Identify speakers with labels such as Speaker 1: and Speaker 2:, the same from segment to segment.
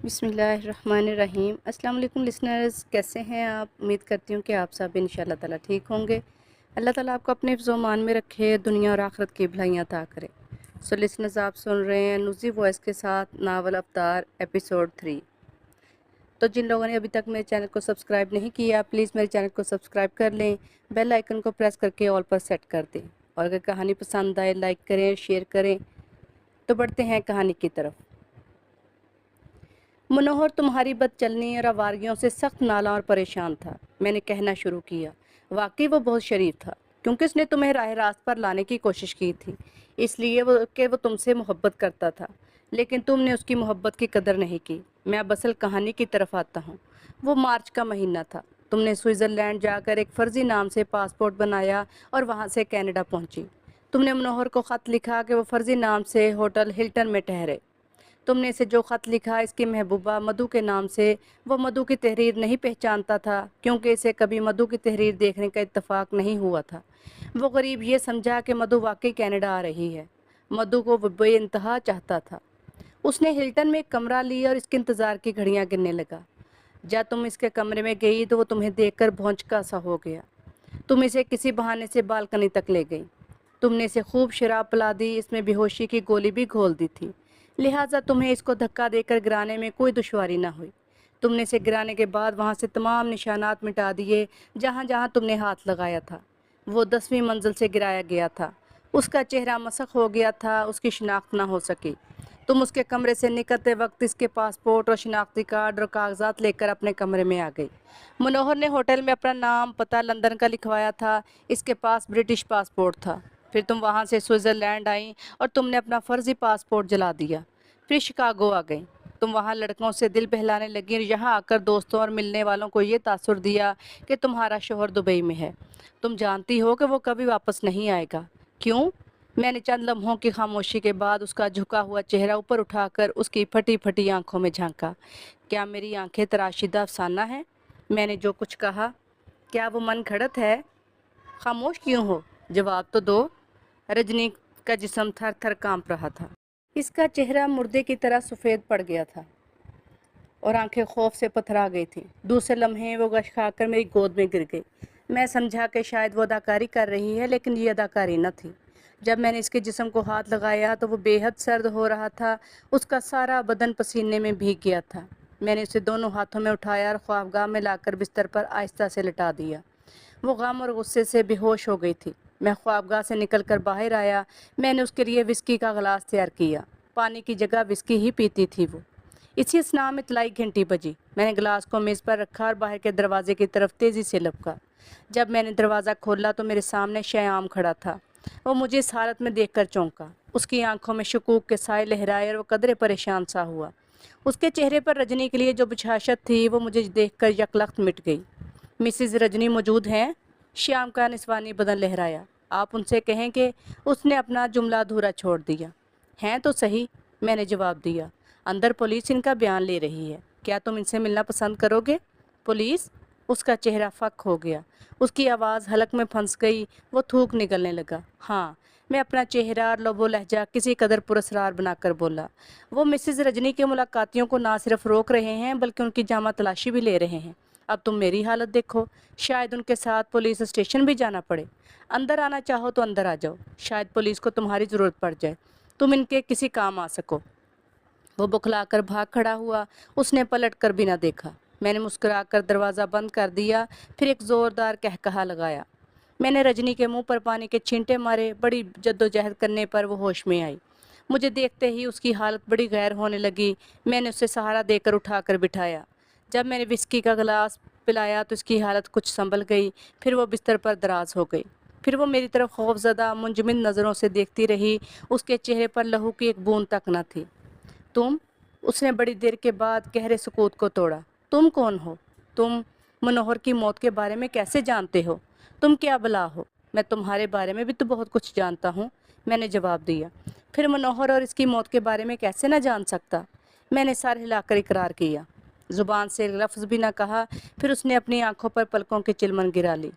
Speaker 1: बिस्मिल्लाहिर्रहमानिर्रहीम। अस्सलाम वालेकुम लिसनर्स, कैसे हैं आप? उम्मीद करती हूँ कि आप सब इंशाल्लाह ताला ठीक होंगे। अल्लाह ताला आपको अपने हिफ्ज़-ओ-मान में रखे, दुनिया और आखिरत की भलाइयाँ अता करे। सो लिसनर्स, आप सुन रहे हैं नुज़ी वॉइस के साथ नावल अवतार एपिसोड 3। तो जिन लोगों ने अभी तक मेरे चैनल को सब्सक्राइब नहीं किया, प्लीज़ मेरे चैनल को सब्सक्राइब कर लें, बेल आइकन को प्रेस करके ऑल पर सेट कर दें। और अगर कहानी पसंद आए लाइक करें, शेयर करें। तो बढ़ते हैं कहानी की तरफ। मनोहर तुम्हारी बदचलनी और आवारगियों से सख्त नाला और परेशान था। मैंने कहना शुरू किया। वाकई वो बहुत शरीफ था, क्योंकि उसने तुम्हें राह रास्त पर लाने की कोशिश की थी, इसलिए वो तुमसे मोहब्बत करता था। लेकिन तुमने उसकी मोहब्बत की कदर नहीं की। मैं अब असल कहानी की तरफ आता हूँ। वो मार्च का महीना था। तुमने स्विट्ज़रलैंड जाकर एक फ़र्ज़ी नाम से पासपोर्ट बनाया और वहाँ से कनाडा पहुँची। तुमने मनोहर को ख़त लिखा कि वो फ़र्ज़ी नाम से होटल हिल्टन में ठहरे। तुमने इसे जो ख़त लिखा इसकी महबूबा मधु के नाम से, वो मधु की तहरीर नहीं पहचानता था, क्योंकि इसे कभी मधु की तहरीर देखने का इत्तेफाक नहीं हुआ था। वो गरीब ये समझा कि मधु वाकई कनाडा आ रही है। मधु को वो बेइंतहा चाहता था। उसने हिल्टन में एक कमरा लिया और इसके इंतज़ार की घड़ियां गिनने लगा। जब तुम इसके कमरे में गई तो वो तुम्हें देखकर भौंचका सा हो गया। तुम इसे किसी बहाने से बालकनी तक ले गई। तुमने इसे खूब शराब पिला दी, इसमें बेहोशी की गोली भी घोल दी थी, लिहाजा तुम्हें इसको धक्का देकर गिराने में कोई दुश्वारी ना हुई। तुमने इसे गिराने के बाद वहाँ से तमाम निशानात मिटा दिए जहाँ जहाँ तुमने हाथ लगाया था। वो 10वीं मंजिल से गिराया गया था। उसका चेहरा मसख हो गया था, उसकी शिनाख्त ना हो सकी। तुम उसके कमरे से निकलते वक्त इसके पासपोर्ट और शिनाख्ती कार्ड और कागजात लेकर अपने कमरे में आ गई। मनोहर ने होटल में अपना नाम पता लंदन का लिखवाया था, इसके पास ब्रिटिश पासपोर्ट था। फिर तुम वहाँ से स्विट्ज़रलैंड आई और तुमने अपना फ़र्ज़ी पासपोर्ट जला दिया। फिर शिकागो आ गई। तुम वहाँ लड़कों से दिल बहलाने लगी और यहाँ आकर दोस्तों और मिलने वालों को ये तासुर दिया कि तुम्हारा शोहर दुबई में है। तुम जानती हो कि वो कभी वापस नहीं आएगा। क्यों? मैंने चंद लम्हों की खामोशी के बाद उसका झुका हुआ चेहरा ऊपर उठाकर उसकी फटी फटी आंखों में झांका। क्या मेरी आंखें तराशीदा अफसाना है? मैंने जो कुछ कहा, क्या वो मन घड़त है? खामोश क्यों हो? जवाब तो दो। रजनी का जिस्म थर थर कांप रहा था। इसका चेहरा मुर्दे की तरह सफ़ेद पड़ गया था और आंखें खौफ से पथरा गई थीं। दूसरे लम्हे वो गश खाकर मेरी गोद में गिर गई। मैं समझा कि शायद वो अदाकारी कर रही है, लेकिन ये अदाकारी न थी। जब मैंने इसके जिस्म को हाथ लगाया तो वो बेहद सर्द हो रहा था। उसका सारा बदन पसीने में भीग गया था। मैंने उसे दोनों हाथों में उठाया और ख्वाबगाह में लाकर बिस्तर पर आहिस्ता से लिटा दिया। वो गम और गुस्से से बेहोश हो गई थी। मैं ख्वाबगाह से निकलकर बाहर आया। मैंने उसके लिए विस्की का गिलास तैयार किया। पानी की जगह विस्की ही पीती थी वो। इसी स्नाह में तलाई घंटी बजी। मैंने गिलास को मेज़ पर रखा और बाहर के दरवाजे की तरफ तेज़ी से लपका। जब मैंने दरवाज़ा खोला तो मेरे सामने श्याम खड़ा था। वो मुझे इस हालत में देखकर चौंका। उसकी आंखों में शकूक के साए लहराए और वो कदरे परेशान सा हुआ। उसके चेहरे पर रजनी के लिए जो बशाशत थी वो मुझे देखकर यकलख्त मिट गई। मिसिज रजनी मौजूद हैं? श्याम का निस्वानी बदन लहराया। आप उनसे कहें कि उसने अपना जुमला अधूरा छोड़ दिया। हैं तो सही, मैंने जवाब दिया। अंदर पुलिस इनका बयान ले रही है। क्या तुम इनसे मिलना पसंद करोगे? पुलिस? उसका चेहरा फक हो गया। उसकी आवाज़ हलक में फंस गई। वो थूक निकलने लगा। हाँ, मैं अपना चेहरा और लबो लहजा किसी कदर पुरस्कार बनाकर बोला। वो मिसिज रजनी के मुलाकातियों को ना सिर्फ रोक रहे हैं, बल्कि उनकी जामा तलाशी भी ले रहे हैं। अब तुम मेरी हालत देखो। शायद उनके साथ पुलिस स्टेशन भी जाना पड़े। अंदर आना चाहो तो अंदर आ जाओ। शायद पुलिस को तुम्हारी ज़रूरत पड़ जाए, तुम इनके किसी काम आ सको। वो बुखलाकर भाग खड़ा हुआ। उसने पलट कर भी ना देखा। मैंने मुस्कुराकर दरवाज़ा बंद कर दिया, फिर एक ज़ोरदार कहकहा लगाया। मैंने रजनी के मुंह पर पानी के छींटे मारे। बड़ी जद्दोजहद करने पर वो होश में आई। मुझे देखते ही उसकी हालत बड़ी गैर होने लगी। मैंने उसे सहारा देकर उठाकर बिठाया। जब मैंने विस्की का गिलास पिलाया तो उसकी हालत कुछ संभल गई। फिर वो बिस्तर पर दराज हो गई। फिर वो मेरी तरफ खौफजदा मुंजमिद नज़रों से देखती रही। उसके चेहरे पर लहू की एक बूंद तक न थी। तुम? उसने बड़ी देर के बाद गहरे सुकूत को तोड़ा। तुम कौन हो? तुम मनोहर की मौत के बारे में कैसे जानते हो? तुम क्या बला हो? मैं तुम्हारे बारे में भी तो बहुत कुछ जानता हूँ, मैंने जवाब दिया। फिर मनोहर और इसकी मौत के बारे में कैसे न जान सकता? मैंने सर हिलाकर इकरार किया। ज़ुबान से लफ्ज़ भी ना कहा। फिर उसने अपनी आंखों पर पलकों की चिलमन गिरा ली।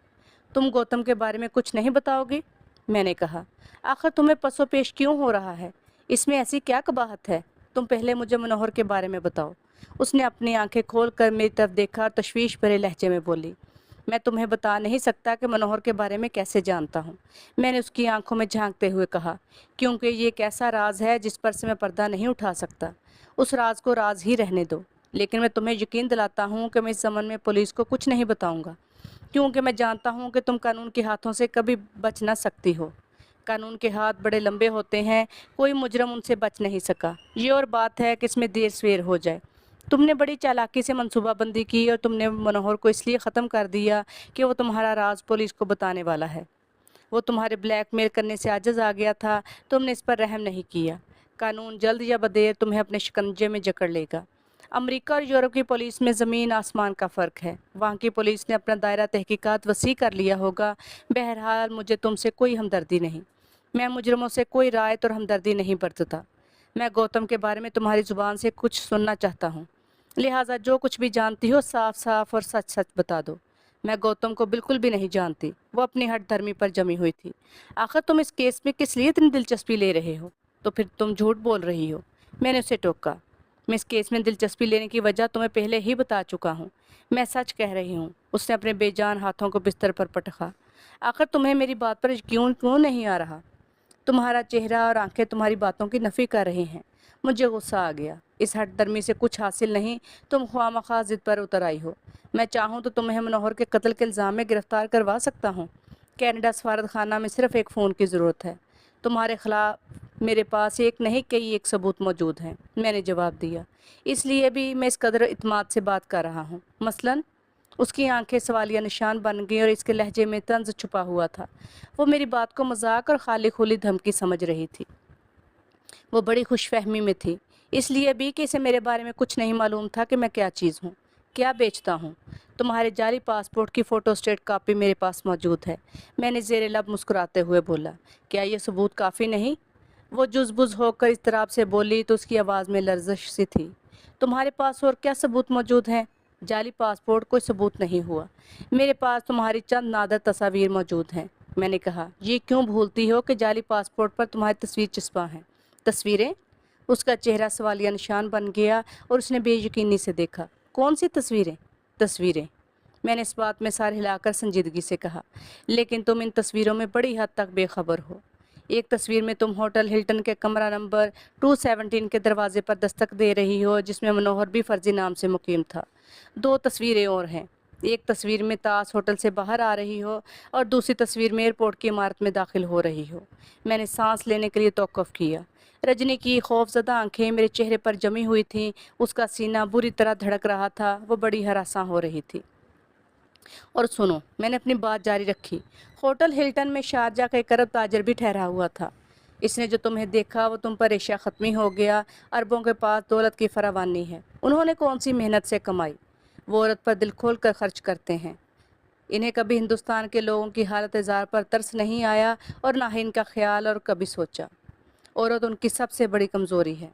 Speaker 1: तुम गौतम के बारे में कुछ नहीं बताओगी? मैंने कहा। आखिर तुम्हें पसो पेश क्यों हो रहा है? इसमें ऐसी क्या कबाहत है? तुम पहले मुझे मनोहर के बारे में बताओ। उसने अपनी आंखें खोल कर मेरी तरफ देखा और तशवीश भरे लहजे में बोली, मैं तुम्हें बता नहीं सकता कि मनोहर के बारे में कैसे जानता हूँ। मैंने उसकी आंखों में झांकते हुए कहा, क्योंकि ये एक ऐसा राज है जिस पर से मैं पर्दा नहीं उठा सकता। उस राज को राज ही रहने दो। लेकिन मैं तुम्हें यकीन दिलाता हूँ कि मैं इस ज़माने में पुलिस को कुछ नहीं बताऊँगा, क्योंकि मैं जानता हूँ कि तुम कानून के हाथों से कभी बच ना सकती हो। कानून के हाथ बड़े लंबे होते हैं, कोई मुजरम उनसे बच नहीं सका। ये और बात है कि इसमें देर सवेर हो जाए। तुमने बड़ी चालाकी से मंसूबाबंदी की और तुमने मनोहर को इसलिए ख़त्म कर दिया कि वो तुम्हारा राज पुलिस को बताने वाला है। वो तुम्हारे ब्लैकमेल करने से आजिज़ आ गया था। तुमने इस पर रहम नहीं किया। कानून जल्द या बदेर तुम्हें अपने शिकंजे में जकड़ लेगा। अमेरिका और यूरोप की पुलिस में ज़मीन आसमान का फ़र्क है। वहाँ की पुलिस ने अपना दायरा तहकीकात वसी कर लिया होगा। बहरहाल मुझे तुमसे कोई हमदर्दी नहीं। मैं मुजरमों से कोई रायत और हमदर्दी नहीं बरतता। मैं गौतम के बारे में तुम्हारी ज़ुबान से कुछ सुनना चाहता हूँ। लिहाजा जो कुछ भी जानती हो साफ साफ और सच सच बता दो। मैं गौतम को बिल्कुल भी नहीं जानती। वो अपनी हठ धर्मी पर जमी हुई थी। आखिर तुम इस केस में किस लिए इतनी दिलचस्पी ले रहे हो? तो फिर तुम झूठ बोल रही हो। मैंने उसे टोका। मैं इस केस में दिलचस्पी लेने की वजह तुम्हें पहले ही बता चुका हूँ। मैं सच कह रही हूँ। उसने अपने बेजान हाथों को बिस्तर पर पटका। आखिर तुम्हें मेरी बात पर यकीन क्यों नहीं आ रहा? तुम्हारा चेहरा और आंखें तुम्हारी बातों की नफ़ी कर रही हैं। मुझे गुस्सा आ गया। इस हट दर्मी से कुछ हासिल नहीं, तुम ख्वामख्वाह ज़िद पर उतर आई हो। मैं चाहूँ तो तुम्हें मनोहर के कत्ल के इल्ज़ाम में गिरफ़्तार करवा सकता हूँ। कनाडा सफारत खाना में सिर्फ़ एक फ़ोन की ज़रूरत है। तुम्हारे ख़िलाफ़ मेरे पास एक नहीं कई एक सबूत मौजूद हैं। मैंने जवाब दिया। इसलिए भी मैं इस कदर इत्मीनान से बात कर रहा हूँ। मसलन उसकी आंखें सवालिया निशान बन गई और इसके लहजे में तंज छुपा हुआ था। वो मेरी बात को मजाक और खाली खुली धमकी समझ रही थी। वो बड़ी खुशफहमी में थी, इसलिए भी कि इसे मेरे बारे में कुछ नहीं मालूम था कि मैं क्या चीज़ हूँ, क्या बेचता हूँ। तुम्हारे जाली पासपोर्ट की फ़ोटोस्टेट कापी मेरे पास मौजूद है। मैंने ज़ेरे लब मुस्कुराते हुए बोला, क्या ये सबूत काफ़ी नहीं? वो जुज़बुज़ होकर इस तरह से बोली तो उसकी आवाज़ में लर्ज़श सी थी। तुम्हारे पास और क्या सबूत मौजूद हैं? जाली पासपोर्ट कोई सबूत नहीं हुआ। मेरे पास तुम्हारी चंद नादर तस्वीर मौजूद हैं। मैंने कहा, ये क्यों भूलती हो कि जाली पासपोर्ट पर तुम्हारी तस्वीर चिपका है? तस्वीरें? उसका चेहरा सवालिया निशान बन गया और उसने बेयकीनी से देखा। कौन सी तस्वीरें? तस्वीरें। मैंने इस बात में सर हिलाकर संजीदगी से कहा, लेकिन तुम इन तस्वीरों में बड़ी हद तक बेखबर हो। एक तस्वीर में तुम होटल हिल्टन के कमरा नंबर 217 के दरवाजे पर दस्तक दे रही हो, जिसमें मनोहर भी फर्जी नाम से मुकीम था। दो तस्वीरें और हैं। एक तस्वीर में ताज होटल से बाहर आ रही हो और दूसरी तस्वीर में एयरपोर्ट की इमारत में दाखिल हो रही हो। मैंने सांस लेने के लिए तौक़ुफ़ किया। रजनी की खौफज़दा आंखें मेरे चेहरे पर जमी हुई थीं। उसका सीना बुरी तरह धड़क रहा था। वो बड़ी हरासां हो रही थी। और सुनो, मैंने अपनी बात जारी रखी, होटल हिल्टन में शारजा का एक अरब ताजर भी ठहरा हुआ था। इसने जो तुम्हें देखा वो तुम पर एशिया ख़त्मी हो गया। अरबों के पास दौलत की फरावानी है। उन्होंने कौन सी मेहनत से कमाई? वो औरत पर दिल खोल कर खर्च करते हैं। इन्हें कभी हिंदुस्तान के लोगों की हालत ज़ार पर तरस नहीं आया और ना ही इनका ख्याल और कभी सोचा। औरत उनकी सबसे बड़ी कमज़ोरी है।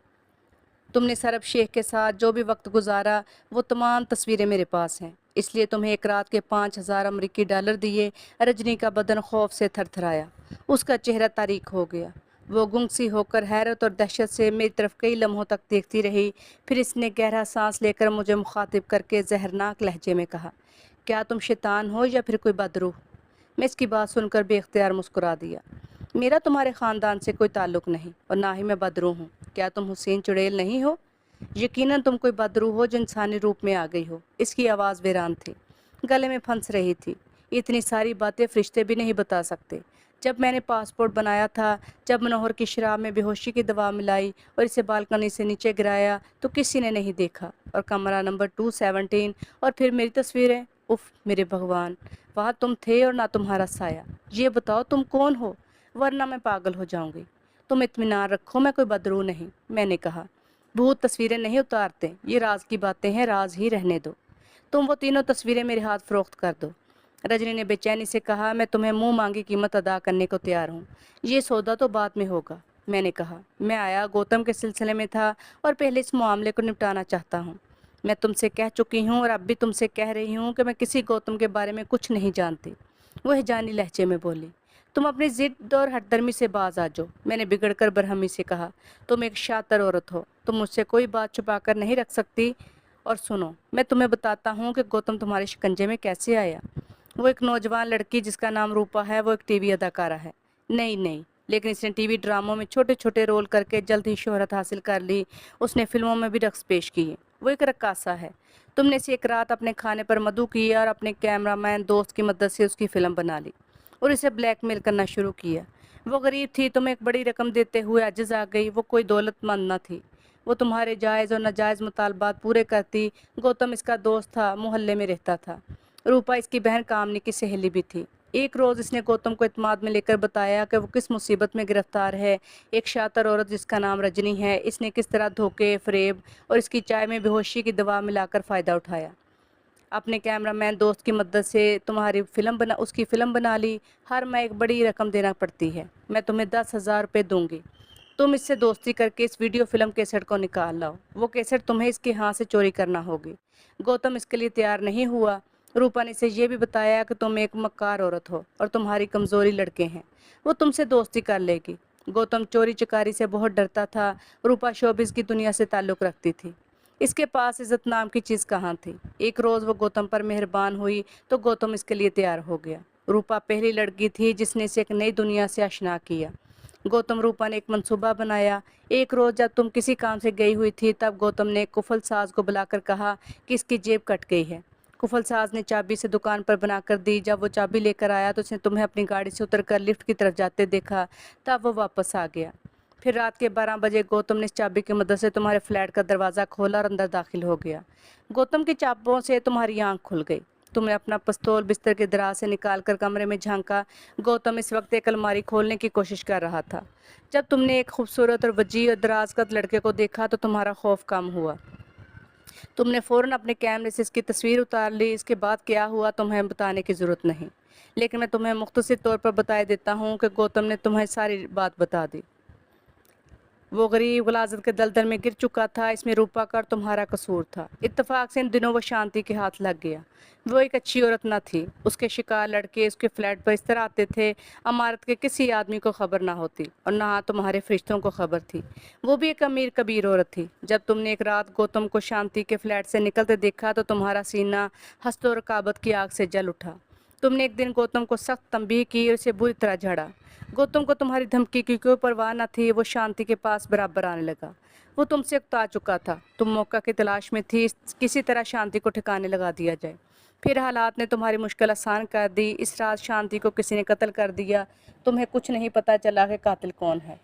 Speaker 1: तुमने सरब शेख के साथ जो भी वक्त गुजारा वो तमाम तस्वीरें मेरे पास हैं। इसलिए तुम्हें एक रात के 5,000 अमरीकी डॉलर दिए। रजनी का बदन खौफ से थरथराया। उसका चेहरा तारीक हो गया। वो गुंग सी होकर हैरत और दहशत से मेरी तरफ कई लम्हों तक देखती रही। फिर इसने गहरा सांस लेकर मुझे मुखातिब करके जहरनाक लहजे में कहा, क्या तुम शैतान हो या फिर कोई बदरूह? मैं इसकी बात सुनकर बेख्तियार मुस्कुरा दिया। मेरा तुम्हारे ख़ानदान से कोई ताल्लुक़ नहीं और ना ही मैं बदरूह हूँ। क्या तुम हुसैन चुड़ैल नहीं हो? यकीनन तुम कोई बदरूह हो जो इंसानी रूप में आ गई हो। इसकी आवाज़ वीरान थी, गले में फंस रही थी। इतनी सारी बातें फरिश्ते भी नहीं बता सकते। जब मैंने पासपोर्ट बनाया था, जब मनोहर की शराब में बेहोशी की दवा मिलाई और इसे बालकनी से नीचे गिराया तो किसी ने नहीं देखा। और कमरा नंबर 217 और फिर मेरी तस्वीरें। उफ मेरे भगवान, वहाँ तुम थे और ना तुम्हारा साया। ये बताओ तुम कौन हो, वरना मैं पागल हो जाऊंगी। तुम इत्मीनान रखो, मैं कोई बदरू नहीं। मैंने कहा, भूत तस्वीरें नहीं उतारते। ये राज की बातें हैं, राज ही रहने दो। तुम वो तीनों तस्वीरें मेरे हाथ फ़रोख्त कर दो। रजनी ने बेचैनी से कहा, मैं तुम्हें मुंह मांगी कीमत अदा करने को तैयार हूँ। ये सौदा तो बाद में होगा। मैंने कहा, मैं आया गौतम के सिलसिले में था और पहले इस मामले को निपटाना चाहता हूँ। मैं तुमसे कह चुकी हूँ और अब भी तुमसे कह रही हूँ कि मैं किसी गौतम के बारे में कुछ नहीं जानती। वह जानी लहजे में बोली, तुम अपनी जिद और हठधर्मी से बाज आ जाओ, मैंने बिगड़ कर बरहमी से कहा। तुम एक शातिर औरत हो, तुम मुझसे कोई बात छुपा कर नहीं रख सकती। और सुनो, मैं तुम्हें बताता हूँ कि गौतम तुम्हारे शिकंजे में कैसे आया। वो एक नौजवान लड़की जिसका नाम रूपा है, वो एक टीवी अदाकारा है। नहीं नहीं, लेकिन इसने टीवी ड्रामों में छोटे छोटे रोल करके जल्द ही शोहरत हासिल कर ली। उसने फिल्मों में भी रक्स पेश किए। वो एक रक्कासा है। तुमने इसे एक रात अपने खाने पर मधु किया और अपने कैमरामैन दोस्त की मदद से उसकी फिल्म बना ली और इसे ब्लैकमेल करना शुरू किया। वो गरीब थी, तुम्हें एक बड़ी रकम देते हुए अजिज आ गई। वो कोई दौलतमंद न थी। वो तुम्हारे जायज़ और नाजायज़ मुतालबात पूरे करती। गौतम इसका दोस्त था, मोहल्ले में रहता था। रूपा इसकी बहन कामनी की सहेली भी थी। एक रोज़ इसने गौतम को इत्मीनान में लेकर बताया कि वो किस मुसीबत में गिरफ्तार है। एक शातिर औरत जिसका नाम रजनी है, इसने किस तरह धोखे, फ़रेब और इसकी चाय में बेहोशी की दवा मिलाकर फ़ायदा उठाया। अपने कैमरामैन दोस्त की मदद से उसकी फ़िल्म बना ली। हर माह एक बड़ी रकम देना पड़ती है। मैं तुम्हें 10,000 रुपये दूंगी। तुम इससे दोस्ती करके इस वीडियो फिल्म कैसेट को निकाल लाओ। वो कैसेट तुम्हें इसके हाथ से चोरी करना होगी। गौतम इसके लिए तैयार नहीं हुआ। रूपा ने इसे ये भी बताया कि तुम एक मक्कार औरत हो और तुम्हारी कमज़ोरी लड़के हैं। वो तुमसे दोस्ती कर लेगी। गौतम चोरी चकारी से बहुत डरता था। रूपा शोबिज़ की दुनिया से ताल्लुक़ रखती थी। इसके पास इज़्ज़त नाम की चीज़ कहाँ थी। एक रोज़ वो गौतम पर मेहरबान हुई तो गौतम इसके लिए तैयार हो गया। रूपा पहली लड़की थी जिसने इसे एक नई दुनिया से आशना किया। गौतम रूपा ने एक मंसूबा बनाया। एक रोज़ जब तुम किसी काम से गई हुई थी, तब गौतम ने कुफल साज को बुलाकर कहा कि इसकी जेब कट गई है। कुफल साज ने चाबी से दुकान पर बनाकर दी। जब वो चाबी लेकर आया तो उसने तुम्हें अपनी गाड़ी से उतरकर लिफ्ट की तरफ जाते देखा। तब वो वापस आ गया। फिर रात के 12 बजे गौतम ने इस चाबी की मदद से तुम्हारे फ्लैट का दरवाज़ा खोला और अंदर दाखिल हो गया। गौतम की चाबों से तुम्हारी आंख खुल गई। तुमने अपना पिस्तौल बिस्तर के दराज से निकालकर कमरे में झांका। गौतम इस वक्त एक अलमारी खोलने की कोशिश कर रहा था। जब तुमने एक खूबसूरत और वजीह और दराज कद लड़के को देखा तो तुम्हारा खौफ कम हुआ। तुमने फ़ौरन अपने कैमरे से इसकी तस्वीर उतार ली। इसके बाद क्या हुआ तुम्हें बताने की ज़रूरत नहीं, लेकिन मैं तुम्हें मुख्तसर तौर पर बता देता हूँ कि गौतम ने तुम्हें सारी बात बता दी। वो गरीब गलाजत के दलदल में गिर चुका था। इसमें रूपा का और तुम्हारा कसूर था। इत्तेफाक से इन दिनों वो शांति के हाथ लग गया। वो एक अच्छी औरत न थी। उसके शिकार लड़के उसके फ्लैट पर इस तरह आते थे, इमारत के किसी आदमी को खबर ना होती और ना तुम्हारे फरिश्तों को खबर थी। वो भी एक अमीर कबीर औरत थी। जब तुमने एक रात गौतम को शांति के फ्लैट से निकलते देखा तो तुम्हारा सीना हसद और रकाबत की आग से जल उठा। तुमने एक दिन गौतम को सख्त तंबीह की और उसे बुरी तरह झड़ा। गौतम को तुम्हारी धमकी की कोई परवाह न थी। वो शांति के पास बराबर आने लगा। वो तुमसे उकता चुका था। तुम मौका की तलाश में थी, किसी तरह शांति को ठिकाने लगा दिया जाए। फिर हालात ने तुम्हारी मुश्किल आसान कर दी। इस रात शांति को किसी ने कत्ल कर दिया। तुम्हें कुछ नहीं पता चला कि कातिल कौन है।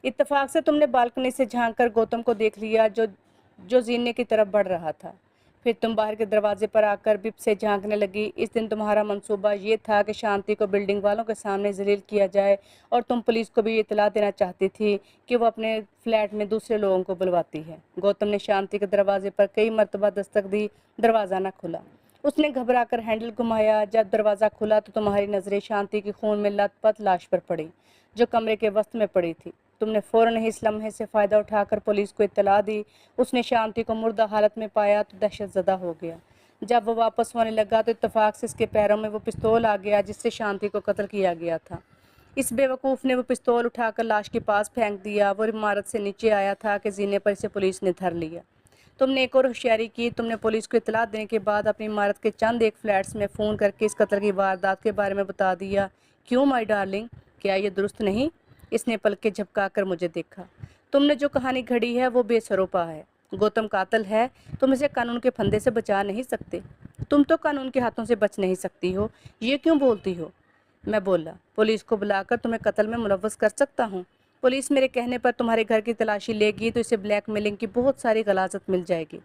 Speaker 1: इत्तेफाक से तुमने बालकनी से झांक कर गौतम को देख लिया जो जीने की तरफ बढ़ रहा था। फिर तुम बाहर के दरवाजे पर आकर बिप से झांकने लगी। इस दिन तुम्हारा मंसूबा ये था कि शांति को बिल्डिंग वालों के सामने जलील किया जाए और तुम पुलिस को भी इतला देना चाहती थी कि वो अपने फ्लैट में दूसरे लोगों को बुलवाती है। गौतम ने शांति के दरवाजे पर कई मरतबा दस्तक दी, दरवाज़ा न खुला। उसने घबरा कर हैंडल घुमाया। जब दरवाज़ा खुला तो तुम्हारी नज़रें शांति की खून में लथपथ लाश पर पड़ी जो कमरे के वस्त में पड़ी थी। तुमने फ़ौरन ही इस लम्हे से फ़ायदा उठाकर पुलिस को इत्तला दी। उसने शांति को मुर्दा हालत में पाया तो दहशत ज़दा हो गया। जब वो वापस होने लगा तो इत्तेफाक से इसके पैरों में वो पिस्तौल आ गया जिससे शांति को कत्ल किया गया था। इस बेवकूफ़ ने वो पिस्तौल उठाकर लाश के पास फेंक दिया। वो इमारत से नीचे आया था कि जीने पर इसे पुलिस ने धर लिया। तुमने एक और होशियारी की। तुमने पुलिस को इत्तला देने के बाद अपनी इमारत के चंद एक फ्लैट्स में फ़ोन करके इस कत्ल की वारदात के बारे में बता दिया। क्यों माई डार्लिंग, क्या ये दुरुस्त नहीं? इसने पलकें झपका कर मुझे देखा। तुमने जो कहानी घड़ी है वो बेसरोपा है। गौतम कातिल है। तुम इसे कानून के फंदे से बचा नहीं सकते। तुम तो कानून के हाथों से बच नहीं सकती हो। ये क्यों बोलती हो? मैं बोला, पुलिस को बुलाकर तुम्हें कत्ल में मुलव्वस कर सकता हूँ। पुलिस मेरे कहने पर तुम्हारे घर की तलाशी लेगी तो इसे ब्लैकमेलिंग की बहुत सारी गलाजत मिल जाएगी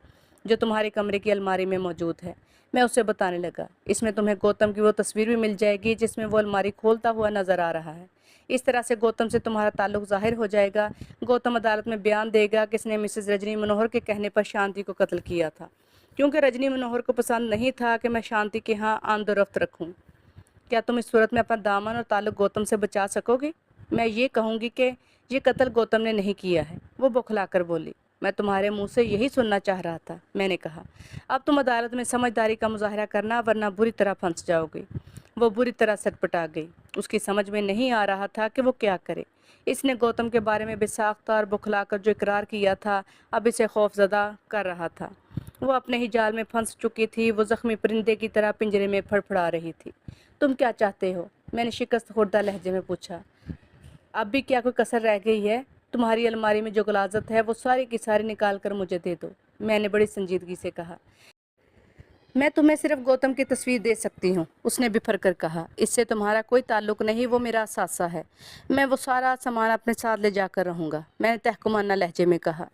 Speaker 1: जो तुम्हारे कमरे की अलमारी में मौजूद है। मैं उसे बताने लगा। इसमें तुम्हें गौतम की वो तस्वीर भी मिल जाएगी जिसमें वो अलमारी खोलता हुआ नज़र आ रहा है। इस तरह से गौतम से तुम्हारा ताल्लुक ज़ाहिर हो जाएगा। गौतम अदालत में बयान देगा कि इसने मिसेस रजनी मनोहर के कहने पर शांति को कत्ल किया था, क्योंकि रजनी मनोहर को पसंद नहीं था कि मैं शांति के यहाँ आमदोरफ्त रखूँ। क्या तुम इस सूरत में अपना दामन और ताल्लुक गौतम से बचा सकोगी? मैं ये कहूँगी कि ये कत्ल गौतम ने नहीं किया है। वो बौखलाकर बोली। मैं तुम्हारे मुंह से यही सुनना चाह रहा था। मैंने कहा, अब तुम अदालत में समझदारी का मुजाहरा करना वरना बुरी तरह फंस जाओगे। वो बुरी तरह सटपटा गई। उसकी समझ में नहीं आ रहा था कि वो क्या करे। इसने गौतम के बारे में बेसाख्ता और बौखलाकर जो इकरार किया था, अब इसे खौफजदा कर रहा था। वो अपने ही जाल में फंस चुकी थी। वो जख्मी परिंदे की तरह पिंजरे में फड़फड़ा रही थी। तुम क्या चाहते हो? मैंने शिकस्त खुर्दा लहजे में पूछा। अब भी क्या कोई कसर रह गई है? तुम्हारी अलमारी में जो गलाजत है वो सारी की सारी निकाल कर मुझे दे दो, मैंने बड़ी संजीदगी से कहा। मैं तुम्हें सिर्फ गौतम की तस्वीर दे सकती हूँ, उसने बिफर कर कहा। इससे तुम्हारा कोई ताल्लुक नहीं, वो मेरा सासा है। मैं वो सारा सामान अपने साथ ले जाकर रहूँगा, मैंने तहकुमाना लहजे में कहा।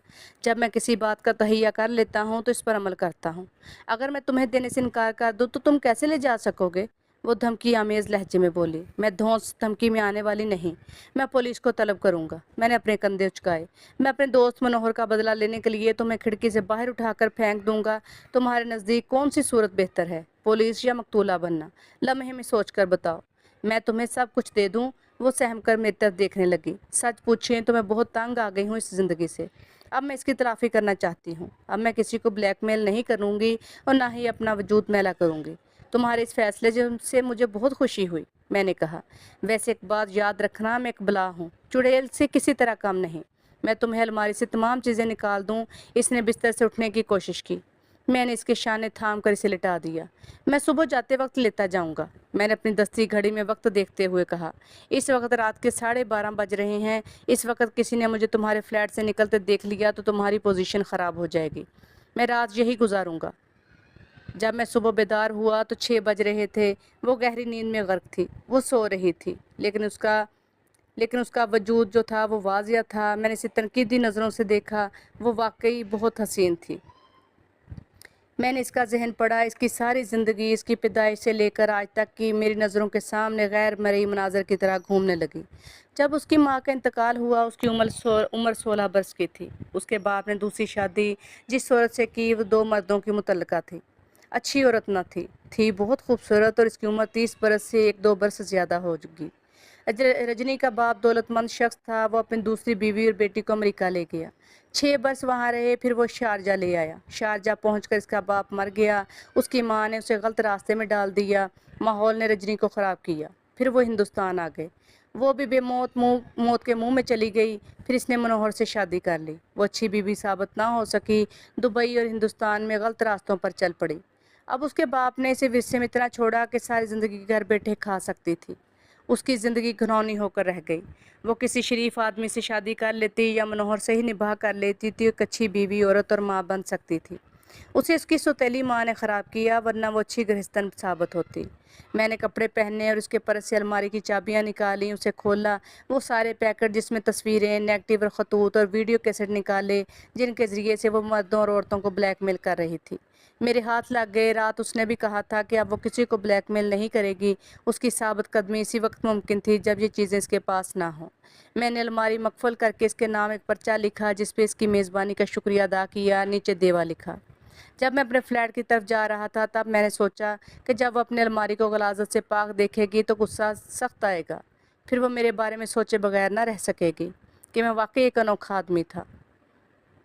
Speaker 1: जब मैं किसी बात का तहिया कर लेता हूँ तो इस पर अमल करता हूँ। अगर मैं तुम्हें देने से इनकार कर दूँ तो तुम कैसे ले जा सकोगे? वो धमकी आमेज लहजे में बोली। मैं धौंस धमकी में आने वाली नहीं। मैं पुलिस को तलब करूंगा। मैंने अपने कंधे उचकाए। मैं अपने दोस्त मनोहर का बदला लेने के लिए तुम्हें खिड़की से बाहर उठाकर फेंक दूंगा। तुम्हारे नज़दीक कौन सी सूरत बेहतर है, पुलिस या मकतूला बनना? लम्हे में सोच कर बताओ। मैं तुम्हें सब कुछ दे दूं। वो सहम कर मेरी तरफ देखने लगी। सच पूछें तो मैं बहुत तंग आ गई हूँ इस ज़िंदगी से। अब मैं इसकी तलाफ़ी करना चाहती हूँ। अब मैं किसी को ब्लैकमेल नहीं करूँगी और ना ही अपना वजूद मैला करूँगी। तुम्हारे इस फैसले से मुझे बहुत खुशी हुई, मैंने कहा। वैसे एक बात याद रखना, मैं एक बला हूँ, चुड़ैल से किसी तरह कम नहीं। मैं तुम्हें अलमारी से तमाम चीज़ें निकाल दूँ। इसने बिस्तर से उठने की कोशिश की। मैंने इसके शाने थाम कर इसे लिटा दिया। मैं सुबह जाते वक्त लेता जाऊंगा, मैंने अपनी दस्ती घड़ी में वक्त देखते हुए कहा। इस वक्त रात के 12:30 बज रहे हैं। इस वक्त किसी ने मुझे तुम्हारे फ्लैट से निकलते देख लिया तो तुम्हारी पोजीशन ख़राब हो जाएगी। मैं रात यही गुजारूंगा। जब मैं सुबह बेदार हुआ तो 6 बज रहे थे। वो गहरी नींद में गर्क थी। वो सो रही थी, लेकिन उसका वजूद जो था वो वाजिया था। मैंने इसे तनकीदी नज़रों से देखा। वो वाकई बहुत हसीन थी। मैंने इसका जहन पढ़ा। इसकी सारी ज़िंदगी, इसकी पैदाइश से लेकर आज तक की, मेरी नज़रों के सामने गैर मरई मनाजर की तरह घूमने लगी। जब उसकी माँ का इंतकाल हुआ उसकी उम्र 16 बरस की थी। उसके बाप ने दूसरी शादी जिस औरत से की वो 2 मर्दों की मुतल्लका थी। अच्छी औरत न थी बहुत खूबसूरत, और इसकी उम्र 30 बरस से 1-2 बरस ज़्यादा होगी। रजनी का बाप दौलतमंद शख्स था। वो अपनी दूसरी बीवी और बेटी को अमेरिका ले गया। 6 बरस वहाँ रहे, फिर वो शारजा ले आया। शारजा पहुंचकर इसका बाप मर गया। उसकी माँ ने उसे गलत रास्ते में डाल दिया। माहौल ने रजनी को ख़राब किया। फिर वो हिंदुस्तान आ गए। वो भी मौत के मुंह में चली गई। फिर इसने मनोहर से शादी कर ली। वो अच्छी बीवी साबित ना हो सकी। दुबई और हिंदुस्तान में गलत रास्तों पर चल पड़ी। अब उसके बाप ने इसे विरसे में इतना छोड़ा कि सारी ज़िंदगी घर बैठे खा सकती थी। उसकी ज़िंदगी घिनौनी होकर रह गई। वो किसी शरीफ आदमी से शादी कर लेती या मनोहर से ही निभाह कर लेती थी, एक अच्छी बीवी, औरत और माँ बन सकती थी। उसे उसकी सौतेली माँ ने ख़राब किया, वरना वो अच्छी गृहस्थन साबित होती। मैंने कपड़े पहने और उसके पर्स से अलमारी की चाबियाँ निकाली। उसे खोला। वो सारे पैकेट जिसमें तस्वीरें, नेगेटिव और खतूत और वीडियो कैसेट निकाले, जिनके ज़रिए से वो मर्दों और औरतों को ब्लैकमेल कर रही थी। मेरे हाथ लग गए। रात उसने भी कहा था कि अब वो किसी को ब्लैकमेल नहीं करेगी। उसकी साबित कदमी इसी वक्त मुमकिन थी जब ये चीज़ें इसके पास ना हों। मैंने अलमारी मकफल करके इसके नाम एक पर्चा लिखा, जिस पे इसकी मेज़बानी का शुक्रिया अदा किया। नीचे देवा लिखा। जब मैं अपने फ्लैट की तरफ जा रहा था तब मैंने सोचा कि जब वो अपनी अलमारी को गलाजत से पाक देखेगी तो गुस्सा सख्त आएगा। फिर वो मेरे बारे में सोचे बगैर ना रह सकेगी कि मैं वाकई एक अनोखा आदमी था।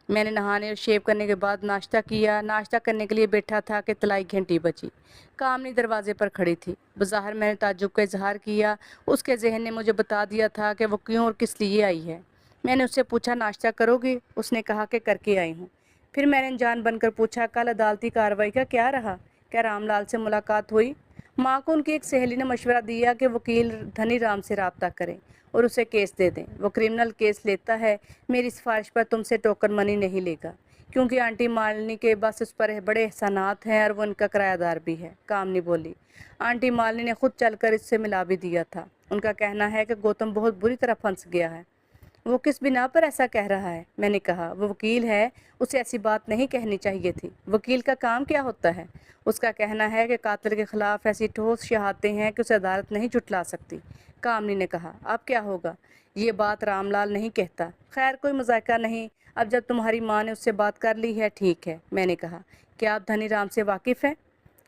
Speaker 1: मैंने नहाने और शेव करने के बाद नाश्ता किया। नाश्ता करने के लिए बैठा था कि तलाई घंटी बजी। कामनी दरवाजे पर खड़ी थी। बज़ाहिर मैंने ताज्जुब का इजहार किया। उसके जहन ने मुझे बता दिया था कि वो क्यों और किस लिए आई है। मैंने उससे पूछा, नाश्ता करोगी? उसने कहा कि करके आई हूँ। फिर मैंने अनजान बनकर पूछा, कल अदालती कार्रवाई का क्या रहा? क्या रामलाल से मुलाकात हुई? माँ को उनकी एक सहेली ने मशवरा दिया कि वकील धनी राम से रब्ता करें और उसे केस दे दें। वो क्रिमिनल केस लेता है। मेरी सिफारिश पर तुमसे टोकन मनी नहीं लेगा, क्योंकि आंटी मालिनी के बस उस पर बड़े एहसानात हैं और वो उनका किरायादार भी है, कामनी बोली। आंटी मालिनी ने खुद चलकर इससे मिला भी दिया था। उनका कहना है कि गौतम बहुत बुरी तरह फंस गया है। वो किस बिना पर ऐसा कह रहा है? मैंने कहा, वो वकील है, उसे ऐसी बात नहीं कहनी चाहिए थी। वकील का काम क्या होता है? उसका कहना है कि कातिल के खिलाफ ऐसी ठोस शहादतें हैं कि उसे अदालत नहीं झुठला सकती। कामनी ने कहा, अब क्या होगा? ये बात रामलाल नहीं कहता। खैर, कोई मजाका नहीं। अब जब तुम्हारी माँ ने उससे बात कर ली है, ठीक है। मैंने कहा, क्या आप धनी राम से वाकिफ़ हैं?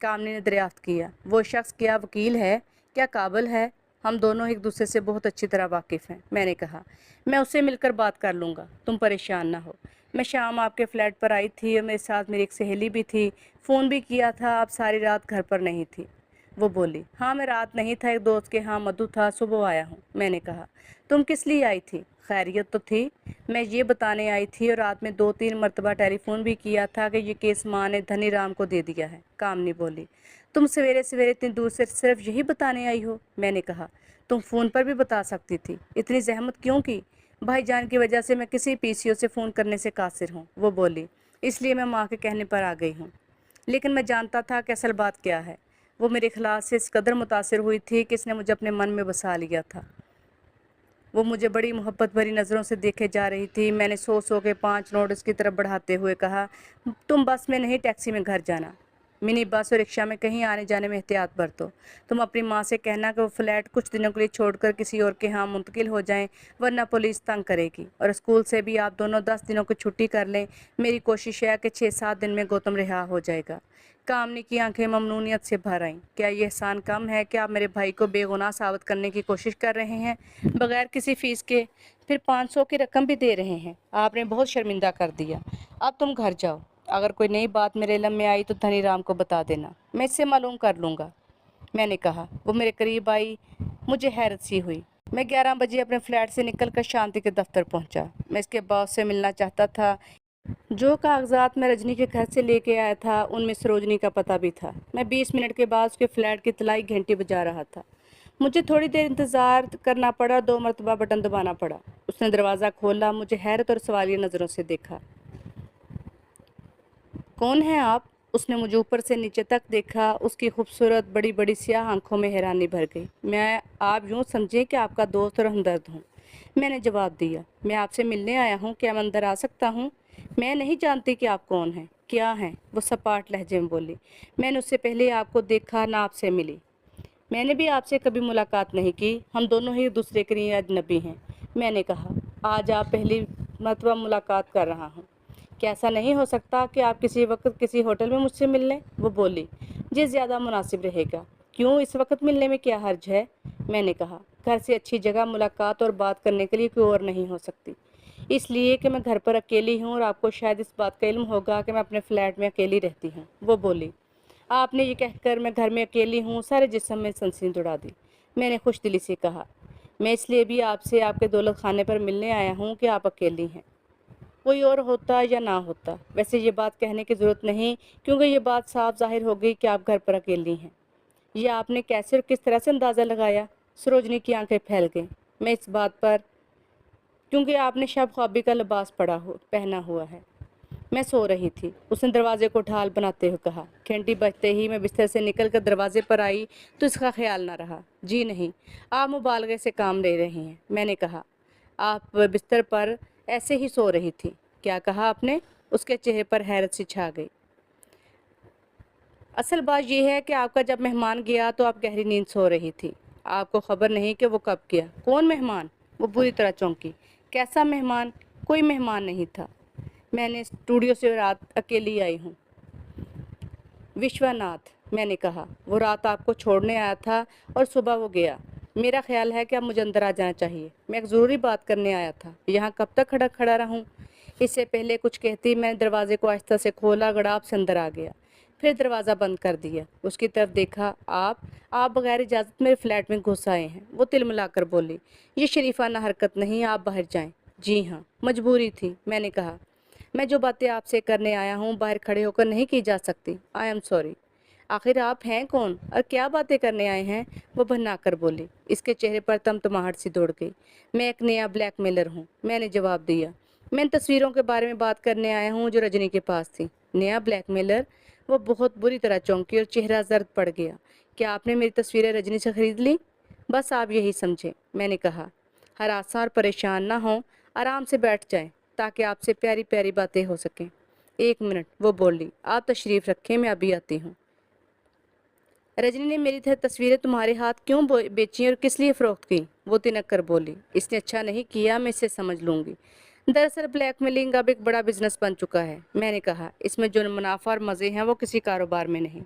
Speaker 1: कामनी ने दरियाफ्त किया। वो शख्स क्या वकील है? क्या काबिल है? हम दोनों एक दूसरे से बहुत अच्छी तरह वाकिफ़ हैं। मैंने कहा, मैं उससे मिलकर बात कर लूँगा, तुम परेशान ना हो। मैं शाम आपके फ्लैट पर आई थी और मेरे साथ मेरी एक सहेली भी थी। फ़ोन भी किया था, आप सारी रात घर पर नहीं थी। وہ بولی۔ ہاں میں رات نہیں تھا، ایک دوست کے ہاں مدعو تھا، صبح آیا ہوں۔ میں نے کہا تم کس لیے آئی تھی؟ خیریت تو تھی؟ میں یہ بتانے آئی تھی، اور رات میں 2-3 مرتبہ ٹیلی فون بھی کیا تھا کہ یہ کیس ماں نے دھنی رام کو دے دیا ہے۔ کامنی بولی۔ تم سویرے سویرے اتنی دور سے صرف یہی بتانے آئی ہو؟ میں نے کہا تم فون پر بھی بتا سکتی تھی، اتنی زحمت کیوں کی؟ بھائی جان کی وجہ سے میں کسی پی سی او سے فون کرنے سے قاصر ہوں، وہ بولی، اس لیے میں ماں کے کہنے پر آ گئی ہوں۔ لیکن میں جانتا تھا کہ اصل بات کیا ہے۔ وہ میرے اخلاص سے اس قدر متاثر ہوئی تھی کہ اس نے مجھے اپنے من میں بسا لیا تھا۔ وہ مجھے بڑی محبت بھری نظروں سے دیکھے جا رہی تھی۔ میں نے سو کے 5 نوٹ اس کی طرف بڑھاتے ہوئے کہا، تم بس میں نہیں، ٹیکسی میں گھر جانا۔ منی بس اور رکشہ میں کہیں آنے جانے میں احتیاط برتو۔ تم اپنی ماں سے کہنا کہ وہ فلیٹ کچھ دنوں کے لیے چھوڑ کر کسی اور کے ہاں منتقل ہو جائیں، ورنہ پولیس تنگ کرے گی۔ اور اسکول سے بھی آپ دونوں 10 دنوں کی چھٹی کر لیں۔ میری کوشش ہے کہ 6-7 دن میں گوتم رہا ہو جائے گا۔ کامنی کی آنکھیں ممنونیت سے بھر آئیں۔ کیا یہ احسان کم ہے کہ آپ میرے بھائی کو بے گناہ ثابت کرنے کی کوشش کر رہے ہیں، بغیر کسی فیس کے، پھر 500 کی رقم بھی دے رہے ہیں؟ آپ نے بہت شرمندہ کر دیا۔ اب تم گھر جاؤ۔ اگر کوئی نئی بات میرے علم میں آئی تو دھنی رام کو بتا دینا، میں اس سے معلوم کر لوں گا۔ میں نے کہا۔ وہ میرے قریب آئی۔ مجھے حیرت سی ہوئی۔ میں 11 بجے اپنے فلیٹ سے نکل کر شانتی کے دفتر پہنچا۔ میں اس کے باس سے ملنا چاہتا تھا۔ جو کاغذات میں رجنی کے گھر سے لے کے آیا تھا ان میں سروجنی کا پتہ بھی تھا۔ میں 20 منٹ کے بعد اس کے فلیٹ کی اطلاعی گھنٹی بجا رہا تھا۔ مجھے تھوڑی دیر انتظار کرنا پڑا، 2 مرتبہ بٹن دبانا پڑا۔ اس نے دروازہ کھولا، مجھے حیرت اور سوالیہ نظروں سے دیکھا۔ کون ہیں آپ؟ اس نے مجھے اوپر سے نیچے تک دیکھا۔ اس کی خوبصورت بڑی بڑی سیاہ آنکھوں میں حیرانی بھر گئی۔ آپ یوں سمجھیں کہ آپ کا دوست اور ہمدرد ہوں۔ میں نے جواب دیا، میں آپ سے ملنے آیا ہوں، کیا میں اندر آ سکتا ہوں؟ میں نہیں جانتی کہ آپ کون ہیں، کیا ہیں؟ وہ سپاٹ لہجے میں بولی۔ میں نے اس سے پہلے آپ کو دیکھا، نہ آپ سے ملی۔ میں نے بھی آپ سے کبھی ملاقات نہیں کی، ہم دونوں ہی دوسرے کے لیے اجنبی ہیں۔ میں نے کہا، آج آپ پہلی مرتبہ ملاقات کر رہا ہوں۔ کیا ایسا نہیں ہو سکتا کہ آپ کسی وقت کسی ہوٹل میں مجھ سے مل لیں؟ وہ بولی، جی زیادہ مناسب رہے گا۔ کیوں، اس وقت ملنے میں کیا حرج ہے؟ میں نے کہا، گھر سے اچھی جگہ ملاقات اور بات کرنے کے لیے کوئی اور نہیں ہو سکتی۔ اس لیے کہ میں گھر پر اکیلی ہوں، اور آپ کو شاید اس بات کا علم ہوگا کہ میں اپنے فلیٹ میں اکیلی رہتی ہوں۔ وہ بولی۔ آپ نے یہ کہہ کر میں گھر میں اکیلی ہوں سارے جسم میں سنسنی دوڑا دی۔ میں نے خوش دلی سے کہا، میں اس لیے بھی آپ سے آپ کے دولت خانے پر ملنے آیا ہوں کہ آپ اکیلی ہیں۔ کوئی اور ہوتا یا نہ ہوتا، ویسے یہ بات کہنے کی ضرورت نہیں، کیونکہ یہ بات صاف ظاہر ہو گئی کہ آپ گھر پر اکیلی ہیں۔ یہ آپ نے کیسے اور کس طرح سے اندازہ لگایا؟ سروجنی کی آنکھیں پھیل گئیں۔ میں اس بات پر، کیونکہ آپ نے شب خوابی کا لباس پہنا ہوا ہے۔ میں سو رہی تھی۔ اس نے دروازے کو ڈھال بناتے ہوئے کہا۔ گھنٹی بجتے ہی میں بستر سے نکل کر دروازے پر آئی تو اس کا خیال نہ رہا۔ جی نہیں، آپ مبالغے سے کام لے رہی ہیں۔ میں نے کہا، آپ بستر پر ایسے ہی سو رہی تھی۔ کیا کہا آپ نے؟ اس کے چہرے پر حیرت سی چھا گئی۔ اصل بات یہ ہے کہ آپ کا جب مہمان گیا تو آپ گہری نیند سو رہی تھی۔ آپ کو خبر نہیں کہ وہ کب گیا۔ کون مہمان؟ وہ بری طرح چونکی۔ کیسا مہمان؟ کوئی مہمان نہیں تھا۔ میں نے اسٹوڈیو سے رات اکیلی آئی ہوں۔ وشواناتھ، میں نے کہا، وہ رات آپ کو چھوڑنے آیا تھا اور صبح وہ گیا۔ میرا خیال ہے کہ اب مجھے اندر آ جانا چاہیے، میں ایک ضروری بات کرنے آیا تھا۔ یہاں کب تک کھڑا رہوں؟ اس سے پہلے کچھ کہتی میں نے دروازے کو آہستہ سے کھولا، گڑاب سے اندر آ گیا، پھر دروازہ بند کر دیا۔ اس کی طرف دیکھا۔ آپ بغیر اجازت میرے فلیٹ میں گھس آئے ہیں، وہ تلملا کر بولی۔ یہ شریفانہ حرکت نہیں، آپ باہر جائیں۔ جی ہاں، مجبوری تھی، میں نے کہا۔ میں جو باتیں آپ سے کرنے آیا ہوں باہر کھڑے ہو کر نہیں کی جا سکتی۔ I am sorry. آخر آپ ہیں کون اور کیا باتیں کرنے آئے ہیں؟ وہ بھنا کر بولی۔ اس کے چہرے پر تمتماہٹ سی دوڑ گئی۔ میں ایک نیا بلیک میلر ہوں، میں نے جواب دیا۔ میں ان تصویروں کے بارے میں بات کرنے آیا ہوں جو رجنی کے پاس تھی۔ نیا بلیک میلر؟ وہ بہت بری طرح چونکی اور چہرہ زرد پڑ گیا۔ کیا آپ نے میری تصویریں رجنی سے خرید لی؟ بس آپ یہی سمجھیں، میں نے کہا۔ ہراساں اور پریشان نہ ہوں، آرام سے بیٹھ جائیں تاکہ آپ سے پیاری پیاری باتیں ہو سکیں۔ 1 منٹ، وہ بولی، آپ تشریف رکھیں، میں ابھی آتی ہوں۔ رجنی نے میری تصویریں تمہارے ہاتھ کیوں بیچی اور کس لیے فروخت کی؟ وہ تنک کر بولی۔ اس نے اچھا نہیں کیا، میں اسے سمجھ لوں گی۔ دراصل بلیک میلنگ اب ایک بڑا بزنس بن چکا ہے، میں نے کہا۔ اس میں جو منافع اور مزے ہیں وہ کسی کاروبار میں نہیں۔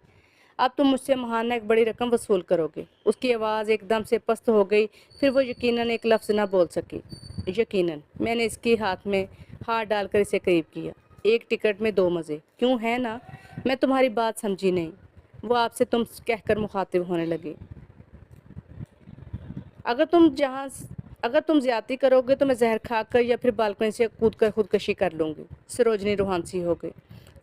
Speaker 1: اب تم مجھ سے ماہانہ ایک بڑی رقم وصول کرو گے۔ اس کی آواز ایک دم سے پست ہو گئی، پھر وہ یقیناً ایک لفظ نہ بول سکی۔ یقیناً، میں نے اس کے ہاتھ میں ہاتھ ڈال کر اسے قریب کیا۔ 1 ٹکٹ میں 2 مزے، کیوں ہے نا؟ میں تمہاری بات سمجھی نہیں۔ वो आपसे तुम कहकर मुखातिब होने लगी। अगर तुम ज्यादती करोगे तो मैं जहर खाकर या फिर बालकनी से कूदकर खुदकशी कर लूँगी। सरोजनी रूहानसी हो गई।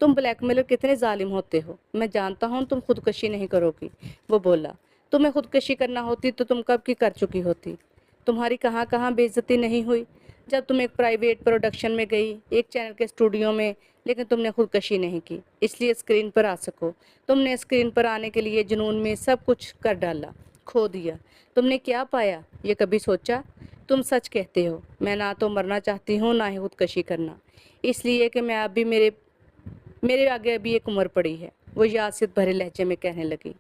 Speaker 1: तुम ब्लैकमेलर कितने जालिम होते हो। मैं जानता हूँ तुम खुदकशी नहीं करोगी। वो बोला, तुम्हें खुदकशी करना होती तो तुम कब की कर चुकी होती। तुम्हारी कहाँ कहाँ बेइज्जती नहीं हुई। जब तुम एक प्राइवेट प्रोडक्शन में गई, एक चैनल के स्टूडियो में, लेकिन तुमने खुदकशी नहीं की, इसलिए स्क्रीन पर आ सको। तुमने स्क्रीन पर आने के लिए जुनून में सब कुछ कर डाला, खो दिया। तुमने क्या पाया ये कभी सोचा। तुम सच कहते हो। मैं ना तो मरना चाहती हूँ ना ही खुदकशी करना, इसलिए कि मैं अभी मेरे आगे अभी एक उम्र पड़ी है। वो यासियत भरे लहजे में कहने लगी।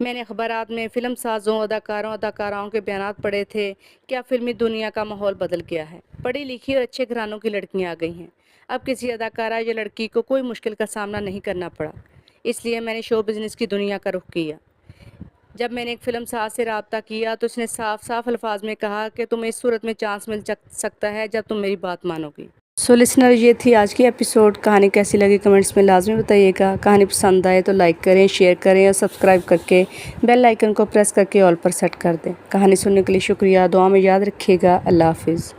Speaker 1: मैंने अखबारात में फिल्म साजों, अदाकाराओं के बयानात पढ़े थे। क्या फिल्मी दुनिया का माहौल बदल गया है। पढ़ी लिखी और अच्छे घरानों की लड़कियां आ गई हैं। अब किसी अदाकारा या लड़की को कोई मुश्किल का सामना नहीं करना पड़ा। इसलिए मैंने शो बिज़नेस की दुनिया का रुख किया। जब मैंने एक फिल्म साज से रब्ता किया तो उसने साफ साफ अल्फाज में कहा कि तुम्हें इस सूरत में चांस मिल सकता है जब तुम मेरी बात मानोगी। सो लिसनर, ये थी आज की एपिसोड। कहानी कैसी लगी कमेंट्स में लाजमी बताइएगा। कहानी पसंद आए तो लाइक करें, शेयर करें और सब्सक्राइब करके बेल आइकन को प्रेस करके ऑल पर सेट कर दें। कहानी सुनने के लिए शुक्रिया। दुआ में याद रखिएगा। अल्लाह हाफिज़।